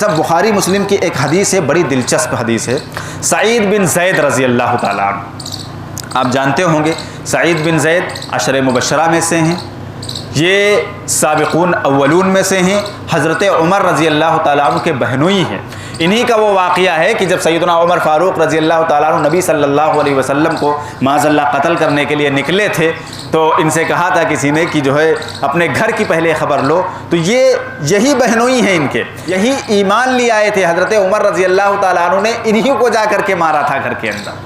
अच्छा, बुखारी मुस्लिम की एक हदीस है, बड़ी दिलचस्प हदीस है। सईद बिन ज़ैद रज़ी अल्लाह ताला अन्हु, आप जानते होंगे सईद बिन ज़ैद अशरे मुबशरा में से हैं, ये साबिक़ून अव्वलून में से हैं, हज़रत उमर रज़ी अल्लाह ताला अन्हु के बहनोई हैं। इन्हीं का वो वाक़या है कि जब सैयदना उमर फ़ारूक रज़ी अल्लाह ताला अन्हु नबी सल्लल्लाहु अलैहि वसल्लम को माज़अल्लाह कत्ल करने के लिए निकले थे, तो इनसे कहा था किसी ने कि जो है अपने घर की पहले ख़बर लो, तो यही बहनोई हैं इनके, यही ईमान ले आए थे। हज़रत उमर रज़ी अल्लाह ताला अन्हु ने इन्हीं को जा कर के मारा था घर के अंदर।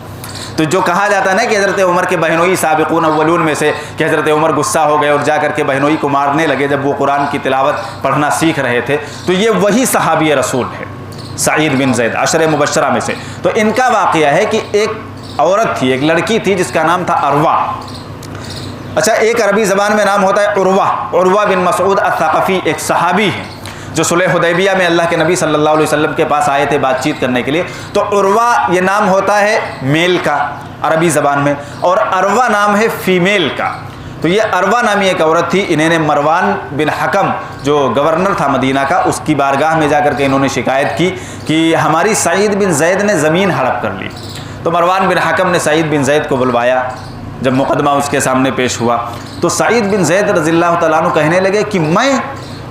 तो जो कहा जाता है ना कि हज़रत उमर के बहनोई साबिक़ून अव्वलून में से, कि हज़रत उमर गुस्सा हो गए और जा कर के बहनोई को मारने लगे जब वो कुरान की तिलावत पढ़ना सीख रहे थे, तो ये वही सहाबी रसूल है सईद बिन ज़ैद अशरे मुबशरा में से। तो इनका वाक़या है कि एक औरत थी, एक लड़की थी जिसका नाम था अरवा। अच्छा, एक अरबी ज़बान में नाम होता है उर्वा बिन मसूद अस-सक़फ़ी, एक सहाबी है जो सुलह हुदैबिया में अल्लाह के नबी सल्लल्लाहु अलैहि वसल्लम के पास आए थे बातचीत करने के लिए। तो उर्वा ये नाम होता है मेल का अरबी ज़बान में, और अरवा नाम है फ़ीमेल का। तो ये अरवा नामी एक औरत थी, इन्होंने मरवान बिन हकम जो गवर्नर था मदीना का, उसकी बारगाह में जाकर के इन्होंने शिकायत की कि हमारी सईद बिन ज़ैद ने ज़मीन हड़प कर ली। तो मरवान बिन हकम ने सईद बिन ज़ैद को बुलवाया। जब मुकदमा उसके सामने पेश हुआ तो सईद बिन ज़ैद रज़ियल्लाहु तआला अन्हु कहने लगे कि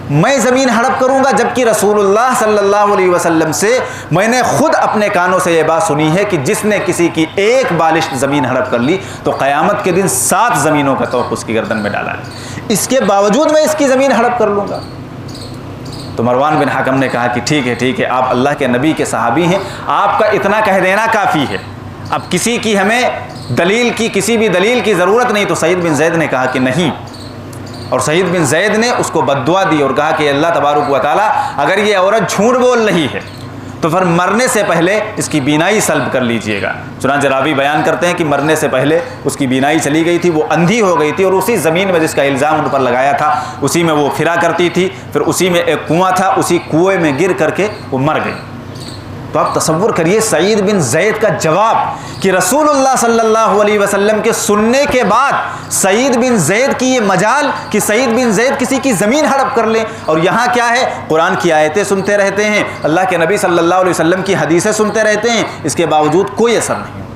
मैं ज़मीन हड़प करूँगा, जबकि रसूलुल्लाह सल्लल्लाहु अलैहि वसल्लम से मैंने ख़ुद अपने कानों से ये बात सुनी है कि जिसने किसी की एक बालिश ज़मीन हड़प कर ली तो क़यामत के दिन 7 ज़मीनों का तोक़ उसकी गर्दन में डाला है, इसके बावजूद मैं इसकी ज़मीन हड़प कर लूँगा। तो मरवान बिन हकम ने कहा कि ठीक है, आप अल्लाह के नबी के सहाबी हैं, आपका इतना कह देना काफ़ी है, अब किसी की हमें किसी भी दलील की ज़रूरत नहीं। तो सईद बिन ज़ैद ने कहा कि नहीं, और सईद बिन ज़ैद ने उसको बद्दुआ दी और कहा कि अल्लाह तबारक व तआला अगर ये औरत झूठ बोल रही है तो फिर मरने से पहले इसकी बीनाई सल्ब कर लीजिएगा। चुनांचे रावी बयान करते हैं कि मरने से पहले उसकी बीनाई चली गई थी, वो अंधी हो गई थी, और उसी ज़मीन में जिसका इल्ज़ाम उन पर लगाया था उसी में वो फिरा करती थी। फिर उसी में एक कुआं था, उसी कुएँ में गिर करके वो मर गई। तो आप तसव्वुर करिए सईद बिन ज़ैद का जवाब कि रसूलुल्लाह सल्लल्लाहु अलैहि वसल्लम के सुनने के बाद सईद बिन ज़ैद की ये मजाल कि सईद बिन ज़ैद किसी की ज़मीन हड़प कर ले। और यहाँ क्या है, कुरान की आयतें सुनते रहते हैं, अल्लाह के नबी सल्लल्लाहु अलैहि वसल्लम की हदीसें सुनते रहते हैं, इसके बावजूद कोई असर नहीं।